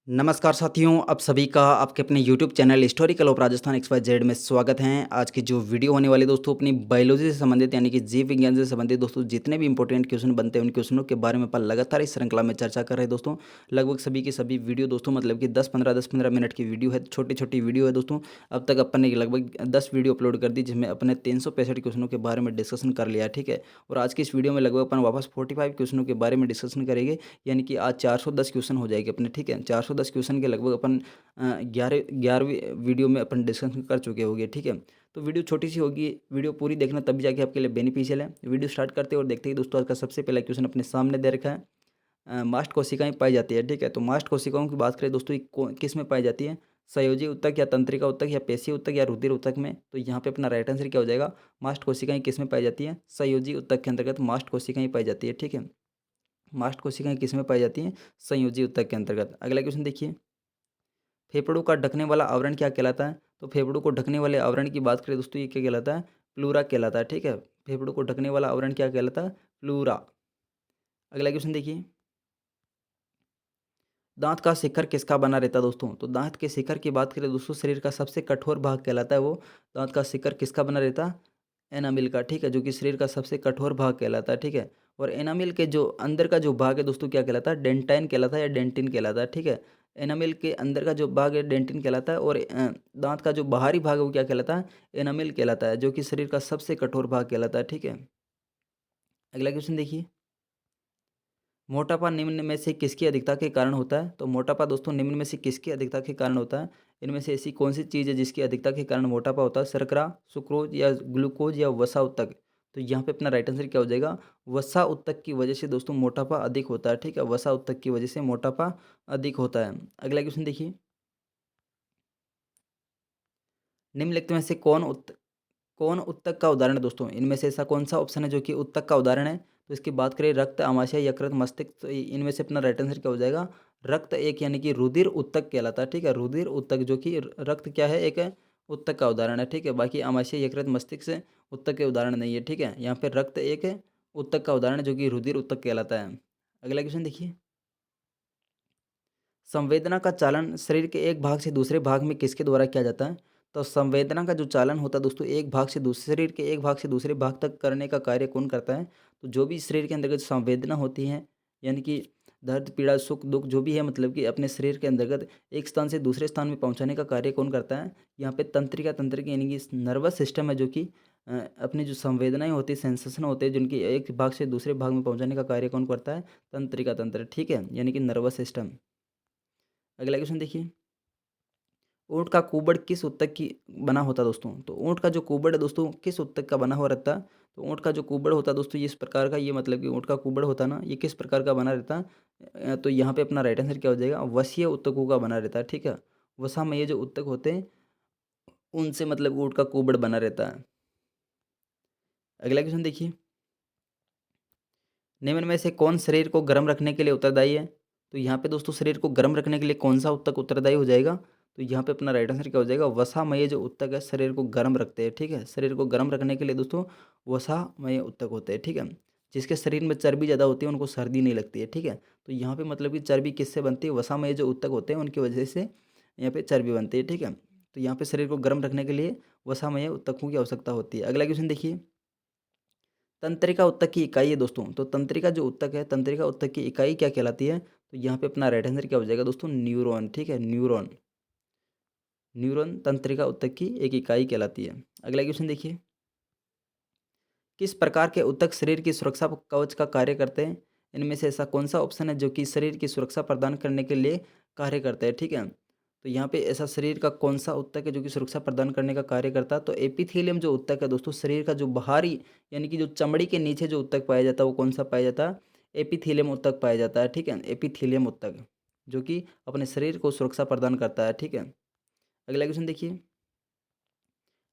नमस्कार साथियों, आप सभी का आपके अपने YouTube channel historical of Rajasthan XYZ में स्वागत है। आज की जो वीडियो होने वाली दोस्तों अपनी बायोलॉजी से संबंधित यानी कि जीव विज्ञान से संबंधित दोस्तों जितने भी इंपॉर्टेंट क्वेश्चन बनते हैं उन क्वेश्चनों के बारे में अपन लगातार इस श्रृंखला में चर्चा कर रहे हैं दोस्तों। लगभग सभी की सभी वीडियो दोस्तों मतलब कि 10-15 मिनट की वीडियो है, छोटी-छोटी वीडियो है दोस्तों। अब तक अपन ने लगभग 10 वीडियो अपलोड कर दी जिसमें अपने 365 क्वेश्चनों के बारे में डिस्कशन कर लिया है, ठीक है। और आज की इस वीडियो में लगभग अपन वापस 45 क्वेश्चनों के बारे में डिस्कशन करेंगे। यानी कि आज 410 क्वेश्चन हो जाएंगे अपने, ठीक है। 410 क्वेश्चन के लगभग अपन 11वीं वीडियो में अपन डिस्कशन कर चुके होंगे, ठीक है। तो वीडियो छोटी सी होगी, वीडियो पूरी देखना तभी जाके आपके लिए बेनिफिशियल है। वीडियो स्टार्ट करते हैं और देखते ही दोस्तों आज का सबसे पहला क्वेश्चन अपने सामने दे रखा है। मास्ट कोशिकाएं पाई जाती है, ठीक है। तो मास्ट कोशिकाओं की बात करें दोस्तों, ये किस में पाई जाती है? संयोजी ऊतक या तंत्रिका ऊतक या पेशीय ऊतक या रुधिर ऊतक में? तो यहाँ पे अपना राइट आंसर क्या हो जाएगा? मास्ट कोशिकाएं किस में पाई जाती है? संयोजी ऊतक के अंतर्गत मास्ट कोशिकाएं पाई जाती है, ठीक है। मास्ट कोशिकाएं किस में पाई जाती हैं? संयोजी ऊतक के अंतर्गत। अगला क्वेश्चन देखिए, फेफड़ों का ढकने वाला आवरण क्या कहलाता है? तो फेफड़ों को ढकने वाले आवरण की बात करें दोस्तों, ये क्या कहलाता है? प्लूरा कहलाता है, ठीक है। फेफड़ों को ढकने वाला आवरण क्या कहलाता है? प्लूरा। अगला क्वेश्चन देखिए, दांत का शिखर किसका बना रहता है दोस्तों? तो दांत के शिखर की बात करें दोस्तों, शरीर का सबसे कठोर भाग कहलाता है वो। दांत का शिखर किसका बना रहता है? एनामिल का, ठीक है, जो कि शरीर का सबसे कठोर भाग कहलाता है, ठीक है। और एनामिल के जो अंदर का जो भाग है दोस्तों क्या कहलाता है? डेंटाइन कहलाता है या डेंटिन कहलाता है, ठीक है। एनामिल के अंदर का जो भाग है डेंटिन कहलाता है और दांत का जो बाहरी भाग है वो क्या कहलाता है? एनामिल कहलाता है, जो कि शरीर का सबसे कठोर भाग कहलाता है, ठीक है। अगला क्वेश्चन देखिए, मोटापा निम्न में से किसकी अधिकता के कारण होता है? तो मोटापा दोस्तों निम्न में से किसकी अधिकता के कारण होता है? इनमें से ऐसी कौन सी चीज़ है जिसकी अधिकता के कारण मोटापा होता है? शर्करा, सुक्रोज या ग्लूकोज या वसा उत्तक? तो यहाँ पे अपना राइट आंसर क्या हो जाएगा? वसा उत्तक की वजह से दोस्तों मोटापा अधिक होता है, ठीक है। वसा उत्तक की वजह से मोटापा अधिक होता है। अगला क्वेश्चन देखिए, निम्नलिखित में से कौन उत्तक का उदाहरण है दोस्तों? इनमें से ऐसा कौन सा ऑप्शन है जो कि उत्तक का उदाहरण है? तो इसकी बात करें रक्त, आमाशय, यकृत, मस्तिष्क, तो इनमें से अपना राइट आंसर क्या हो जाएगा? रक्त एक यानी कि रुधिर उत्तक कहलाता है, ठीक है। रुधिर उत्तक जो कि रक्त क्या है? एक उत्तक का उदाहरण है, ठीक है। बाकी आमाशय, यकृत, मस्तिष्क से उत्तक के उदाहरण नहीं है, ठीक है। यहाँ पे रक्त एक उत्तक का उदाहरण है जो कि रुधिर उत्तक कहलाता है। अगला क्वेश्चन देखिए, संवेदना का चालन शरीर के एक भाग से दूसरे भाग में किसके द्वारा किया जाता है? तो संवेदना का जो चालन होता है दोस्तों, एक भाग से दूसरे शरीर के एक भाग से दूसरे भाग तक करने का कार्य कौन करता है? तो जो भी शरीर के अंतर्गत संवेदना होती है, यानी कि दर्द, पीड़ा, सुख, दुख जो भी है, मतलब कि अपने शरीर के अंतर्गत एक स्थान से दूसरे स्थान में पहुंचाने का कार्य कौन करता है? यहाँ पे तंत्रिका यानी कि नर्वस सिस्टम है जो कि अपनी जो संवेदनाएं होती है, सेंसेशन होते हैं जिनकी एक भाग से दूसरे भाग में पहुंचाने का कार्य कौन करता है? तंत्रिका तंत्र, ठीक है, यानी कि नर्वस सिस्टम। अगला क्वेश्चन देखिए, ऊँट का कुबड़ किस ऊतक की बना होता है दोस्तों? तो ऊँट का जो कुबड़ है दोस्तों किस ऊतक का बना हुआ रहता है? तो ऊँट का जो कुबड़ होता है दोस्तों ये इस प्रकार का, ये मतलब कि ऊँट का कुबड़ होता है ना, ये किस प्रकार का बना रहता है? तो यहाँ पे अपना राइट आंसर क्या हो जाएगा? वसीय ऊतकों का बना रहता है, ठीक है। वसामय जो ऊतक होते हैं उनसे मतलब ऊँट का कुबड़ बना रहता है। अगला क्वेश्चन देखिए, निम्न में से कौन शरीर को गर्म रखने के लिए उत्तरदायी है? तो यहाँ पे दोस्तों शरीर को गर्म रखने के लिए कौन सा ऊतक उत्तरदायी हो जाएगा? तो यहाँ पे अपना राइट आंसर क्या हो जाएगा? वसामय जो ऊतक है शरीर को गर्म रखते हैं, ठीक है। शरीर को गर्म रखने के लिए दोस्तों वसामय ऊतक होते हैं, ठीक है। जिसके शरीर में चर्बी ज़्यादा होती है उनको सर्दी नहीं लगती है, ठीक है। तो यहाँ पे मतलब कि चर्बी किससे बनती है? वसामय जो ऊतक होते हैं उनकी वजह से यहाँ पे चर्बी बनती है, ठीक है। तो यहाँ पे शरीर को गर्म रखने के लिए वसामय ऊतकों की आवश्यकता होती है। अगला क्वेश्चन देखिए, तंत्रिका ऊतक की इकाई है दोस्तों, तो तंत्रिका जो ऊतक है, तंत्रिका ऊतक की इकाई क्या कहलाती है? तो यहाँ पे अपना राइट आंसर क्या हो जाएगा दोस्तों? न्यूरॉन, ठीक है, न्यूरॉन। न्यूरॉन तंत्रिका ऊतक की एक इकाई कहलाती है। अगला क्वेश्चन देखिए, किस प्रकार के ऊतक शरीर की सुरक्षा कवच का कार्य करते हैं? इनमें से ऐसा कौन सा ऑप्शन है जो कि शरीर की सुरक्षा प्रदान करने के लिए कार्य करते हैं, ठीक है। तो यहाँ पे ऐसा शरीर का कौन सा ऊतक है जो कि सुरक्षा प्रदान करने का कार्य करता है? तो एपिथेलियम जो ऊतक है दोस्तों, शरीर का जो बाहरी यानी कि जो चमड़ी के नीचे जो ऊतक पाया जाता है वो कौन सा पाया जाता है? एपिथेलियम ऊतक पाया जाता है, ठीक है। एपिथेलियम ऊतक जो कि अपने शरीर को सुरक्षा प्रदान करता है, ठीक है। अगला क्वेश्चन देखिए,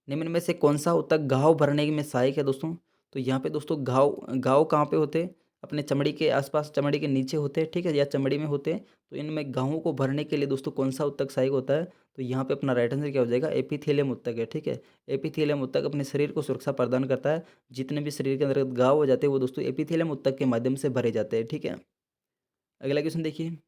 निम्न में से कौन सा ऊतक घाव भरने में सहायक है दोस्तों? तो यहाँ पे दोस्तों घाव घाव कहाँ पे होते हैं? अपने चमड़ी के आसपास, चमड़ी के नीचे होते हैं, ठीक है, या चमड़ी में होते हैं। तो इनमें घावों को भरने के लिए दोस्तों कौन सा ऊतक सहायक होता है? तो यहाँ पे अपना राइट आंसर क्या हो जाएगा? एपिथेलियम ऊतक है, ठीक है। एपिथेलियम ऊतक अपने शरीर को सुरक्षा प्रदान करता है। जितने भी शरीर के अंदर घाव हो जाते हैं वो दोस्तों एपिथेलियम ऊतक के माध्यम से भरे जाते हैं, ठीक है। अगला क्वेश्चन देखिए,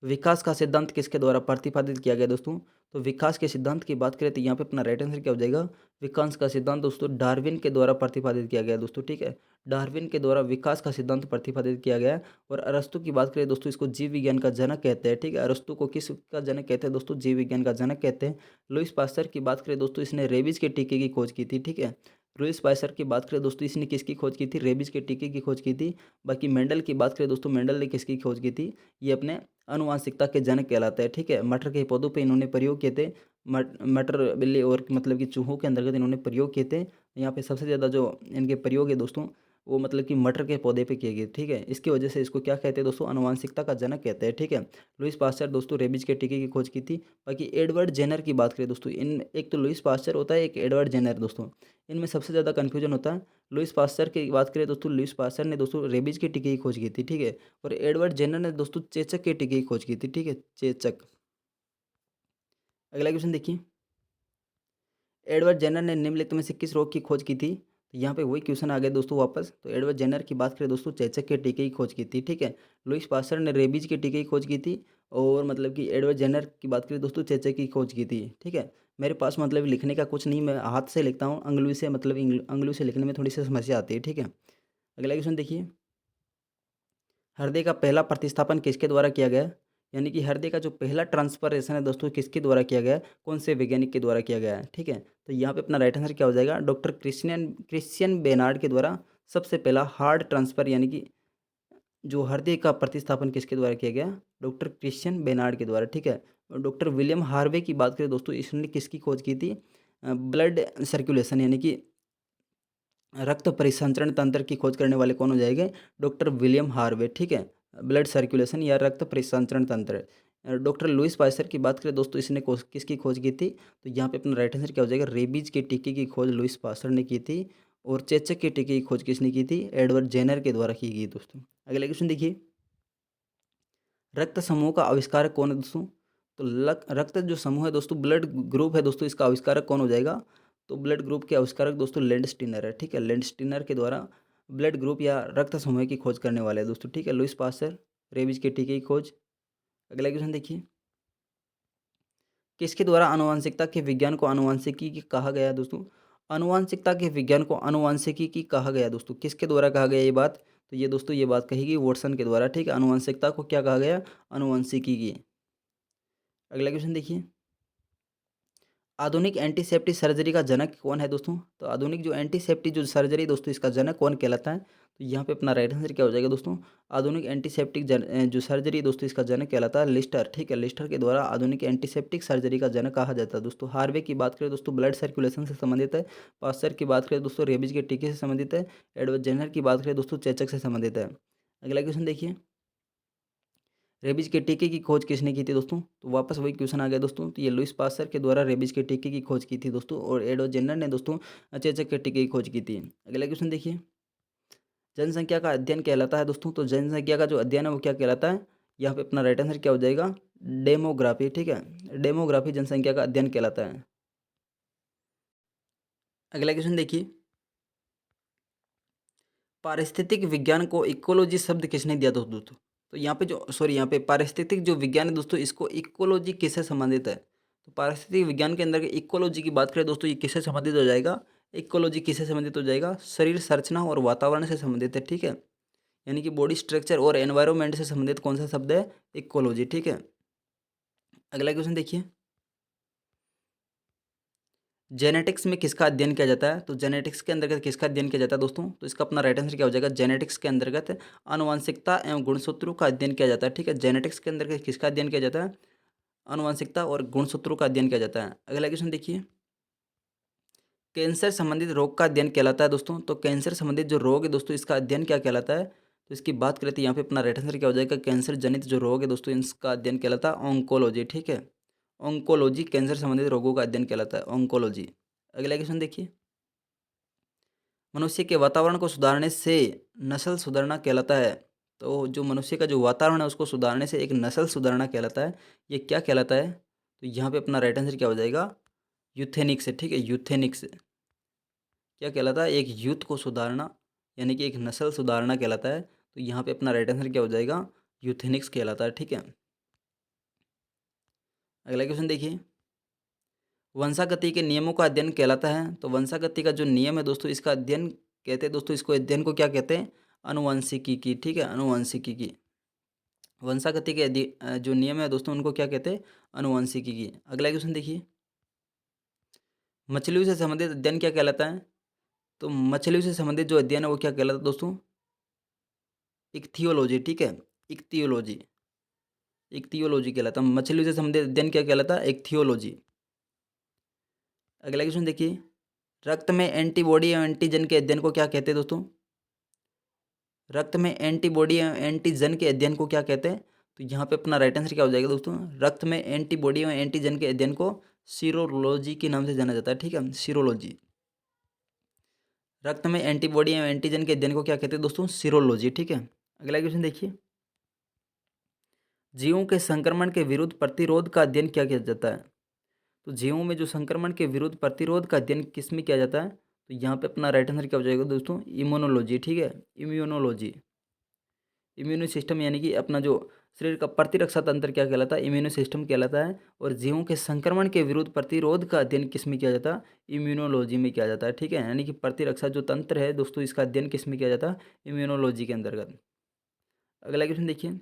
विकास का सिद्धांत किसके द्वारा प्रतिपादित किया गया दोस्तों? तो विकास के सिद्धांत की बात करें तो यहाँ पे अपना राइट आंसर क्या हो जाएगा? विकास का सिद्धांत दोस्तों डार्विन के द्वारा प्रतिपादित किया गया है दोस्तों, ठीक है। डार्विन के द्वारा विकास का सिद्धांत प्रतिपादित किया गया है। और अरस्तु की बात करें दोस्तों, इसको जीव विज्ञान का जनक कहते हैं, ठीक है। अरस्तु को किसका जनक कहते हैं दोस्तों? जीव विज्ञान का जनक कहते हैं। लुईस पास्चर की बात करें दोस्तों, इसने रेबीज के टीके की खोज की थी, ठीक है। लुईस पास्चर की बात करें दोस्तों, इसने किसकी खोज की थी? रेबीज के टीके की खोज की थी। बाकी मेंडल की बात करें दोस्तों, मेंडल ने किसकी खोज की थी? ये अपने आनुवांशिकता के जनक कहलाते हैं, ठीक है। मटर के पौधों पे इन्होंने प्रयोग किए थे। मटर, बिल्ली और मतलब कि चूहों के अंतर्गत इन्होंने प्रयोग किए थे। यहाँ पे सबसे ज़्यादा जो इनके प्रयोग है दोस्तों, वो मतलब कि मटर के पौधे पे किए गए, ठीक है। इसकी वजह से इसको क्या कहते हैं दोस्तों? आनुवांशिकता का जनक कहते हैं, ठीक है। लुईस पास्चर दोस्तों रेबीज के टीके की खोज की थी। बाकी एडवर्ड जेनर की बात करें दोस्तों, इन एक तो लुईस पास्चर होता है, एक एडवर्ड जेनर दोस्तों। इनमें सबसे ज़्यादा कन्फ्यूजन होता है। लुईस पास्चर की बात करें दोस्तों, लुईस पास्चर ने दोस्तों रेबीज के टीके की खोज की थी, ठीक है। और एडवर्ड जेनर ने दोस्तों चेचक के टीके की खोज की थी, ठीक है, चेचक। अगला क्वेश्चन देखिए, एडवर्ड जेनर ने निम्नलिखित में से किस रोग की खोज की थी? तो यहाँ पे वही क्वेश्चन आ गया दोस्तों वापस। तो एडवर्ड जेनर की बात करें दोस्तों, चेचक के टीके की खोज की थी, ठीक है। लुईस पास्चर ने रेबीज के टीके की खोज की थी। और मतलब कि एडवर्ड जेनर की बात करें दोस्तों, चेचक की खोज की थी, ठीक है। मेरे पास मतलब लिखने का कुछ नहीं, मैं हाथ से लिखता हूँ, अंगुली से मतलब अंगुली से लिखने में थोड़ी सी समस्या आती है, ठीक है। अगला क्वेश्चन देखिए, हृदय का पहला प्रतिस्थापन किसके द्वारा किया गया? यानी कि हृदय का जो पहला ट्रांसफॉर्मेशन है दोस्तों, किसके द्वारा किया गया है? कौन से वैज्ञानिक के द्वारा किया गया है, ठीक है। तो यहाँ पे अपना राइट आंसर क्या हो जाएगा? डॉक्टर क्रिश्चियन क्रिश्चियन बेनार्ड के द्वारा सबसे पहला हार्ट ट्रांसफर, यानी कि जो हृदय का प्रतिस्थापन किसके द्वारा किया गया? डॉक्टर क्रिश्चियन बेनार्ड के द्वारा, ठीक है। और डॉक्टर विलियम हार्वे की बात करें दोस्तों, इसने किसकी खोज की थी? ब्लड सर्कुलेशन, यानी कि रक्त परिसंचरण तंत्र की खोज करने वाले कौन हो जाएंगे? डॉक्टर विलियम हार्वे, ठीक है। ब्लड सर्कुलेशन या रक्त परिसंचरण तंत्र। डॉक्टर लुईस पास्चर की बात करें दोस्तों, इसने किसकी खोज की थी? तो यहाँ पे अपना राइट आंसर क्या हो जाएगा? रेबीज के टीके की खोज लुईस पास्चर ने की थी। और चेचक के टीके की खोज किसने की थी? एडवर्ड जेनर के द्वारा की गई दोस्तों। अगला क्वेश्चन देखिए, रक्त समूह का आविष्कारक कौन है दोस्तों? तो रक्त जो समूह है दोस्तों, ब्लड ग्रुप है दोस्तों, इसका आविष्कारक कौन हो जाएगा? तो ब्लड ग्रुप के आविष्कारक दोस्तों लेंडस्टीनर है, ठीक है। लेंडस्टीनर के द्वारा ब्लड ग्रुप या रक्त समूह की खोज करने वाले हैं दोस्तों, ठीक है। लुईस पास्चर, रेबीज के टीके की खोज। अगला क्वेश्चन देखिए, किसके द्वारा आनुवंशिकता के विज्ञान को आनुवंशिकी की कहा गया है दोस्तों? आनुवंशिकता के विज्ञान को आनुवंशिकी की कहा गया है दोस्तों, किसके द्वारा कहा गया ये बात? तो ये दोस्तों ये बात कही गई वॉटसन के द्वारा, ठीक है। आनुवंशिकता को क्या कहा गया? आनुवंशिकी की। अगला क्वेश्चन देखिए, आधुनिक एंटीसेप्टिक सर्जरी का जनक कौन है दोस्तों? तो आधुनिक जो एंटीसेप्टिक जो सर्जरी दोस्तों, इसका जनक कौन कहलाता है? तो यहाँ पे अपना राइट आंसर क्या हो जाएगा दोस्तों? आधुनिक एंटीसेप्टिक जो सर्जरी दोस्तों, इसका जनक कहलाता है लिस्टर, ठीक है। लिस्टर के द्वारा आधुनिक एंटीसेप्टिक सर्जरी का जनक कहा जाता है दोस्तों। हार्वे की बात करें दोस्तों, ब्लड सर्कुलेशन से संबंधित है। पास्चर की बात करें दोस्तों, रेबीज के टीके से संबंधित है। एडवर्ड जेनर की बात करें दोस्तों, चेचक से संबंधित है। अगला क्वेश्चन देखिए, रेबीज के टीके की खोज किसने की थी दोस्तों? तो वापस वही क्वेश्चन आ गया दोस्तों। तो ये लुईस पास्चर के द्वारा रेबीज के टीके की खोज की थी दोस्तों। और एडवर्ड जेनर ने दोस्तों चेचक के टीके की खोज की थी। अगला क्वेश्चन देखिए, जनसंख्या का अध्ययन कहलाता है दोस्तों। तो जनसंख्या का जो अध्ययन है वो क्या कहलाता है? यहाँ पे अपना राइट आंसर क्या हो जाएगा? डेमोग्राफी, ठीक है। डेमोग्राफी जनसंख्या का अध्ययन कहलाता है। अगला क्वेश्चन देखिए, पारिस्थितिक विज्ञान को इकोलॉजी शब्द किसने दिया दोस्तों? तो यहाँ पे जो सॉरी यहाँ पे पारिस्थितिक जो विज्ञान है दोस्तों, इसको इकोलॉजी किससे संबंधित है? तो पारिस्थितिक विज्ञान के अंदर इकोलॉजी की बात करें दोस्तों, ये किससे संबंधित हो जाएगा? इकोलॉजी किससे संबंधित हो जाएगा? शरीर संरचना और वातावरण से संबंधित है, ठीक है। यानी कि बॉडी स्ट्रक्चर और एनवायरमेंट से संबंधित कौन सा शब्द है? इकोलॉजी, ठीक है। अगला क्वेश्चन देखिए, जेनेटिक्स में किसका अध्ययन किया जाता है? तो जेनेटिक्स के अंतर्गत किसका अध्ययन किया जाता है दोस्तों? तो इसका अपना राइट आंसर क्या हो जाएगा? जेनेटिक्स के अंतर्गत आनुवंशिकता एवं गुणसूत्रों का अध्ययन किया जाता है, ठीक है। जेनेटिक्स के अंतर्गत किसका अध्ययन किया जाता है? आनुवंशिकता और गुणसूत्रों का अध्ययन किया जाता है। अगला क्वेश्चन देखिए, कैंसर संबंधित रोग का अध्ययन कहलाता है दोस्तों। तो कैंसर संबंधित जो रोग है दोस्तों, इसका अध्ययन क्या कहलाता है? तो इसकी बात करें तो यहाँ पे अपना राइट आंसर क्या हो जाएगा? कैंसर जनित जो रोग है दोस्तों, इसका अध्ययन कहलाता है ऑन्कोलॉजी, ठीक है। ऑन्कोलॉजी कैंसर संबंधित रोगों का अध्ययन कहलाता है, ऑन्कोलॉजी। अगला क्वेश्चन देखिए, मनुष्य के वातावरण को सुधारने से नस्ल सुधारना कहलाता है। तो जो मनुष्य का जो वातावरण है उसको सुधारने से एक नस्ल सुधारना कहलाता है। ये क्या कहलाता है? तो यहाँ पे अपना राइट आंसर क्या हो जाएगा? यूथेनिक्स है, ठीक है। यूथेनिक्स क्या कहलाता है? एक यूथ को सुधारना, यानी कि एक नस्ल सुधारना कहलाता है। तो यहाँ पे अपना राइट आंसर क्या हो जाएगा? यूथेनिक्स कहलाता है, ठीक है। अगला क्वेश्चन देखिए, वंशागति के नियमों का अध्ययन कहलाता है। तो वंशागति का जो नियम है दोस्तों, इसका अध्ययन कहते हैं दोस्तों, इसको अध्ययन को क्या कहते हैं? अनुवांशिकी की, ठीक है, अनुवांशिकी की। वंशागति के जो नियम है दोस्तों, उनको क्या कहते हैं? अनुवांशिकी की। अगला क्वेश्चन देखिए, मछलियों से संबंधित अध्ययन क्या कहलाता है? तो मछलियों से संबंधित जो अध्ययन है वो क्या कहलाता है दोस्तों? इक्थियोलॉजी, ठीक है, इक्थियोलॉजी, इक्थियोलॉजी कहलाता है। मछलियों से संबंधित अध्ययन क्या कहलाता है? इक्थियोलॉजी। अगला क्वेश्चन देखिए, रक्त में एंटीबॉडी एवं एंटीजन के अध्ययन को क्या कहते हैं दोस्तों? रक्त में एंटीबॉडी एवं एंटीजन के अध्ययन को क्या कहते हैं? तो यहाँ पे अपना राइट आंसर क्या हो जाएगा दोस्तों? रक्त में एंटीबॉडी एवं एंटीजन के अध्ययन को सीरोलॉजी के नाम से जाना जाता है, ठीक है, सीरोलॉजी। रक्त में एंटीबॉडी एवं एंटीजन के अध्ययन को क्या कहते हैं दोस्तों? सीरोलॉजी, ठीक है। अगला क्वेश्चन देखिए, जीवों के संक्रमण के विरुद्ध प्रतिरोध का अध्ययन क्या किया जाता है? तो जीवों में जो संक्रमण के विरुद्ध प्रतिरोध का अध्ययन किस में किया जाता है? तो यहाँ पे अपना राइट आंसर क्या हो जाएगा दोस्तों? इम्यूनोलॉजी, ठीक है, इम्यूनोलॉजी। इम्यूनो सिस्टम यानी कि अपना जो शरीर का प्रतिरक्षा तंत्र क्या कहलाता है? इम्यूनो सिस्टम कहलाता है। और जीवों के संक्रमण के विरुद्ध प्रतिरोध का अध्ययन किस में किया जाता है? इम्यूनोलॉजी में किया जाता है, ठीक है, यानी कि प्रतिरक्षा जो तंत्र है दोस्तों, इसका अध्ययन किस में किया जाता है? इम्यूनोलॉजी के अंतर्गत। अगला क्वेश्चन देखिए,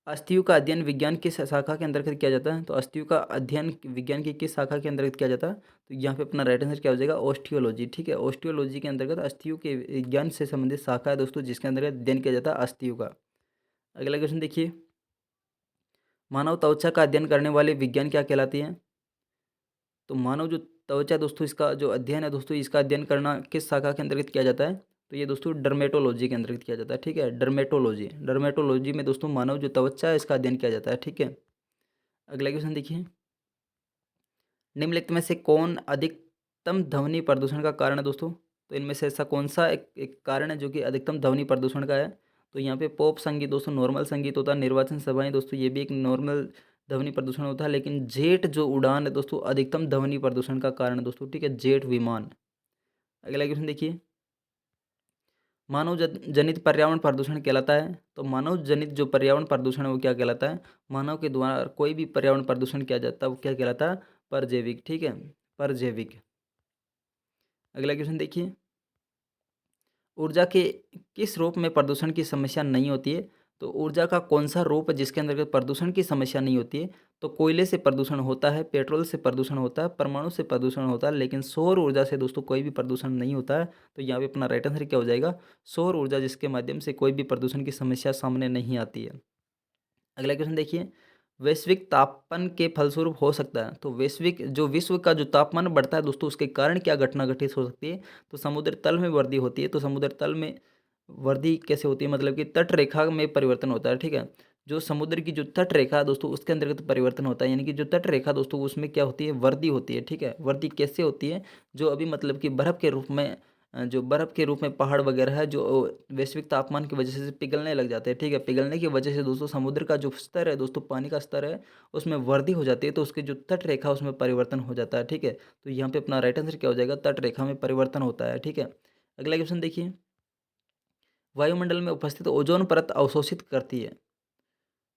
अस्थियों का अध्ययन विज्ञान किस शाखा के अंतर्गत किया जाता है? तो अस्थियों का अध्ययन विज्ञान की किस शाखा के अंतर्गत किया जाता है? तो यहाँ पे अपना राइट आंसर क्या हो जाएगा? ऑस्टियोलॉजी, ठीक है, ऑस्टियोलॉजी के अंतर्गत अस्थियों के विज्ञान से संबंधित शाखा है दोस्तों, जिसके अंतर्गत अध्ययन किया जाता है अस्थियों का। अगला क्वेश्चन देखिए, मानव त्वचा का अध्ययन करने वाले विज्ञान क्या कहलाती है? तो मानव जो त्वचा दोस्तों, इसका जो अध्ययन है दोस्तों, इसका अध्ययन करना किस शाखा के अंतर्गत किया जाता है? तो ये दोस्तों डर्मेटोलॉजी के अंतर्गत किया जाता है, ठीक है, डर्मेटोलॉजी। डर्मेटोलॉजी में दोस्तों मानव जो त्वचा है इसका अध्ययन किया जाता है, ठीक है। अगला क्वेश्चन देखिए, निम्नलिखित में से कौन अधिकतम ध्वनि प्रदूषण का कारण है दोस्तों? तो इनमें से ऐसा कौन सा एक कारण है जो कि अधिकतम ध्वनि प्रदूषण का है? तो यहाँ पे पॉप संगीत दोस्तों नॉर्मल संगीत होता है, निर्वाचन सभाएं दोस्तों ये भी एक नॉर्मल ध्वनि प्रदूषण होता है, लेकिन जेट जो उड़ान है दोस्तों अधिकतम ध्वनि प्रदूषण का कारण है दोस्तों, ठीक है, जेट विमान। अगला क्वेश्चन देखिए, मानव जनित पर्यावरण प्रदूषण कहलाता है। तो मानव जनित जो पर्यावरण प्रदूषण है वो क्या कहलाता है? मानव के द्वारा कोई भी पर्यावरण प्रदूषण किया जाता है वो क्या कहलाता है? परजैविक, ठीक है, परजैविक। अगला क्वेश्चन देखिए, ऊर्जा के किस रूप में प्रदूषण की समस्या नहीं होती है? तो ऊर्जा का कौन सा रूप है जिसके अंतर्गत प्रदूषण की समस्या नहीं होती है? तो कोयले से प्रदूषण होता है, पेट्रोल से प्रदूषण होता है, परमाणु से प्रदूषण होता है, लेकिन सौर ऊर्जा से दोस्तों कोई भी प्रदूषण नहीं होता है। तो यहाँ पे अपना राइट आंसर क्या हो जाएगा? सौर ऊर्जा, जिसके माध्यम से कोई भी प्रदूषण की समस्या सामने नहीं आती है। अगला क्वेश्चन देखिए, वैश्विक तापन के फलस्वरूप हो सकता है। तो वैश्विक जो विश्व का जो तापमान बढ़ता है दोस्तों, उसके कारण क्या घटना घटित हो सकती है? तो समुद्र तल में वृद्धि होती है। तो समुद्र तल में वृद्धि कैसे होती है? मतलब कि तट रेखा में परिवर्तन होता है, ठीक है, जो समुद्र की जो तट रेखा है दोस्तों उसके अंतर्गत परिवर्तन होता है, यानी कि जो तट रेखा दोस्तों उसमें क्या होती है? वृद्धि होती है, ठीक है। वृद्धि कैसे होती है? जो अभी मतलब कि बर्फ के रूप में जो बर्फ़ के रूप में पहाड़ वगैरह है जो वैश्विक तापमान की वजह से पिघलने लग जाते हैं, ठीक है। पिघलने की वजह से दोस्तों समुद्र का जो स्तर है दोस्तों, पानी का स्तर है, उसमें वृद्धि हो जाती है, तो उसकी जो तट रेखा उसमें परिवर्तन हो जाता है, ठीक है। तो यहाँ पे अपना राइट आंसर क्या हो जाएगा? तट रेखा में परिवर्तन होता है, ठीक है। अगला क्वेश्चन देखिए, वायुमंडल में उपस्थित ओजोन परत अवशोषित करती है।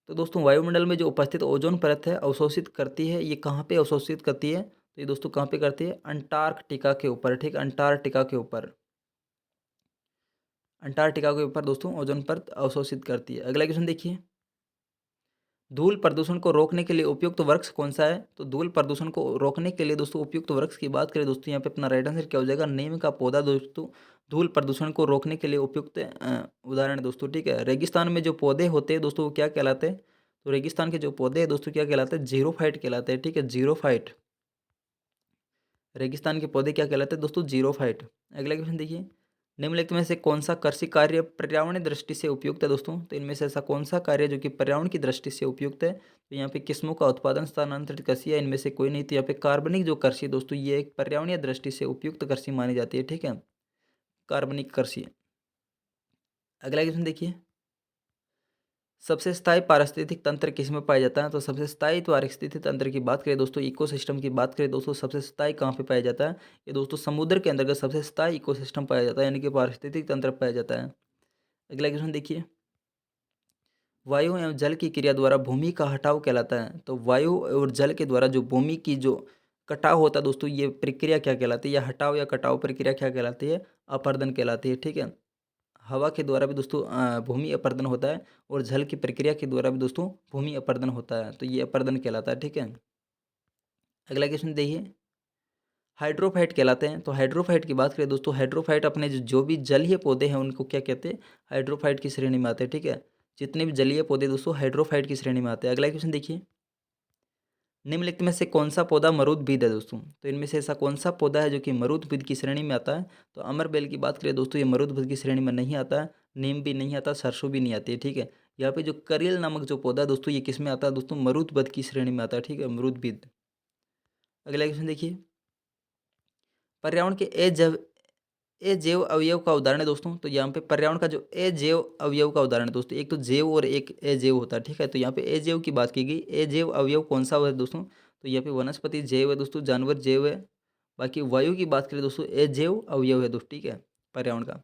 तो दोस्तों वायुमंडल में जो उपस्थित ओजोन परत है अवशोषित करती है, ये कहाँ पे अवशोषित करती है? तो ये दोस्तों कहाँ पे करती है? अंटार्कटिका के ऊपर, ठीक है, अंटार्कटिका के ऊपर। अंटार्कटिका के ऊपर दोस्तों ओजोन परत अवशोषित करती है। अगला क्वेश्चन देखिए, धूल प्रदूषण को रोकने के लिए उपयुक्त वृक्ष कौन सा है? तो धूल प्रदूषण को रोकने के लिए दोस्तों उपयुक्त वृक्ष की बात करें दोस्तों, यहाँ पे अपना राइट आंसर क्या हो जाएगा? नीम का पौधा दोस्तों धूल प्रदूषण को रोकने के लिए उपयुक्त उदाहरण है दोस्तों, ठीक है। रेगिस्तान में जो पौधे होते हैं दोस्तों वो क्या कहलाते हैं? तो रेगिस्तान के जो पौधे हैं दोस्तों क्या कहलाते हैं? जीरोफाइट कहलाते हैं, ठीक है, जीरोफाइट। रेगिस्तान के पौधे क्या कहलाते हैं दोस्तों? जीरोफाइट। अगला क्वेश्चन देखिए, निम्नलिखित में से कौन सा कृषि कार्य पर्यावरणीय दृष्टि से उपयुक्त है दोस्तों? तो इनमें से ऐसा कौन सा कार्य जो कि पर्यावरण की दृष्टि से उपयुक्त है? तो यहाँ पे किस्मों का उत्पादन स्थानांतरित कृषि है, इनमें से कोई नहीं। तो यहाँ पे कार्बनिक जो कृषि है दोस्तों, ये एक पर्यावरणीय दृष्टि से उपयुक्त कृषि मानी जाती है, ठीक है, कार्बनिक कृषि। अगला क्वेश्चन देखिए, सबसे स्थायी पारिस्थितिक तंत्र किस में पाया जाता है? तो सबसे स्थायी पारिस्थितिक तंत्र की बात करें दोस्तों, इकोसिस्टम की बात करें दोस्तों, सबसे स्थायी कहाँ पे पाया जाता है? ये दोस्तों समुद्र के अंतर्गत सबसे स्थायी इकोसिस्टम पाया जाता है, यानी कि पारिस्थितिक तंत्र पाया जाता है। अगला क्वेश्चन देखिए, वायु एवं जल की क्रिया द्वारा भूमि का हटाव कहलाता है। तो वायु और जल के द्वारा जो भूमि की जो कटाव होता है दोस्तों, ये प्रक्रिया क्या कहलाती है, या हटाव या कटाव प्रक्रिया क्या कहलाती है, अपरदन कहलाती है। ठीक है, हवा के द्वारा भी दोस्तों भूमि अपरदन होता है, और जल की प्रक्रिया के द्वारा भी दोस्तों भूमि अपरदन होता है, तो ये अपरदन कहलाता है। ठीक है, अगला क्वेश्चन देखिए, हाइड्रोफाइट कहलाते हैं। तो हाइड्रोफाइट की बात करें दोस्तों, हाइड्रोफाइट अपने जो भी जलीय पौधे हैं उनको क्या कहते हैं, हाइड्रोफाइट की श्रेणी में आते हैं। ठीक है, जितने भी जलीय पौधे दोस्तों हाइड्रोफाइट की श्रेणी में आते हैं। अगला क्वेश्चन देखिए, निम्नलिखित में से कौन सा पौधा मरुदभिद है दोस्तों। तो इनमें से ऐसा कौन सा पौधा है जो कि मरुदभिद की श्रेणी में आता है। तो अमरबेल की बात करें दोस्तों, ये मरुदभिद की श्रेणी में नहीं आता है, नीम भी नहीं आता, सरसों भी नहीं आती है। ठीक है, यहाँ पे जो करेल नामक जो पौधा है दोस्तों, ये किस में आता है दोस्तों, मरुदभिद की श्रेणी में आता है। ठीक है, मरुदभिद। अगला क्वेश्चन देखिए, पर्यावरण के अजैव अवयव का उदाहरण है दोस्तों। तो यहाँ पे पर्यावरण का जो अजैव अवयव का उदाहरण है दोस्तों, एक तो जैव और एक अजैव होता है। ठीक है, तो यहाँ पे अजैव की बात की गई, अजैव अवयव कौन सा है दोस्तों। तो यहाँ पे वनस्पति जैव है दोस्तों, जानवर जैव है। बाकी वायु की बात करें दोस्तों, अजैव अवयव है दोस्तों। ठीक है, पर्यावरण का।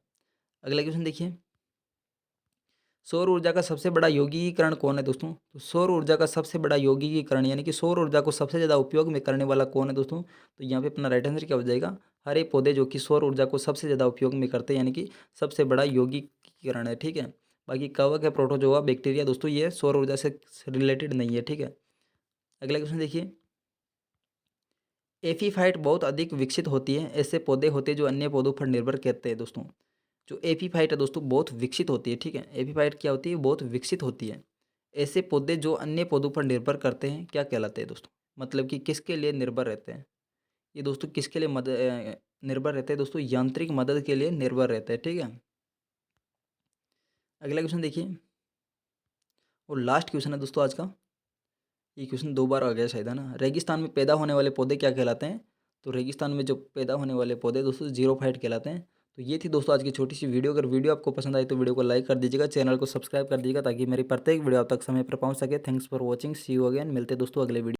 अगला क्वेश्चन देखिए, सौर ऊर्जा का सबसे बड़ा यौगिकीकरण कौन है दोस्तों। तो सौर ऊर्जा का सबसे बड़ा यौगिकीकरण, यानी कि सौर ऊर्जा को सबसे ज़्यादा उपयोग में करने वाला कौन है दोस्तों। तो यहाँ पे अपना राइट आंसर क्या हो जाएगा, हरे पौधे जो कि सौर ऊर्जा को सबसे ज़्यादा उपयोग में करते हैं, यानी कि सबसे बड़ा यौगिकीकरण है। ठीक है, बाकी कवक है, प्रोटोजोआ, बैक्टीरिया दोस्तों, ये सौर ऊर्जा से रिलेटेड नहीं है। ठीक है, अगला क्वेश्चन देखिए, एफीफाइट बहुत अधिक विकसित होती है, ऐसे पौधे होते हैं जो अन्य पौधों पर निर्भर करते हैं दोस्तों। जो एपीफाइट है दोस्तों बहुत विकसित होती है। ठीक है, एपीफाइट क्या होती है, बहुत विकसित होती है। ऐसे पौधे जो अन्य पौधों पर निर्भर करते हैं क्या कहलाते हैं दोस्तों, मतलब कि किसके लिए निर्भर रहते हैं ये दोस्तों, किसके लिए निर्भर रहते हैं दोस्तों, यांत्रिक मदद के लिए निर्भर रहते हैं। ठीक है, अगला क्वेश्चन देखिए, और लास्ट क्वेश्चन है दोस्तों आज का। ये क्वेश्चन 2 बार आ गया शायद, है ना। रेगिस्तान में पैदा होने वाले पौधे क्या कहलाते हैं। तो रेगिस्तान में जो पैदा होने वाले पौधे दोस्तों जीरोफाइट कहलाते हैं। तो ये थी दोस्तों आज की छोटी सी वीडियो। अगर वीडियो आपको पसंद आई तो वीडियो को लाइक कर दीजिएगा, चैनल को सब्सक्राइब कर दीजिएगा, ताकि मेरी प्रत्येक वीडियो आप तक समय पर पहुंच सके। Thanks for watching, see you again. मिलते हैं दोस्तों अगले वीडियो।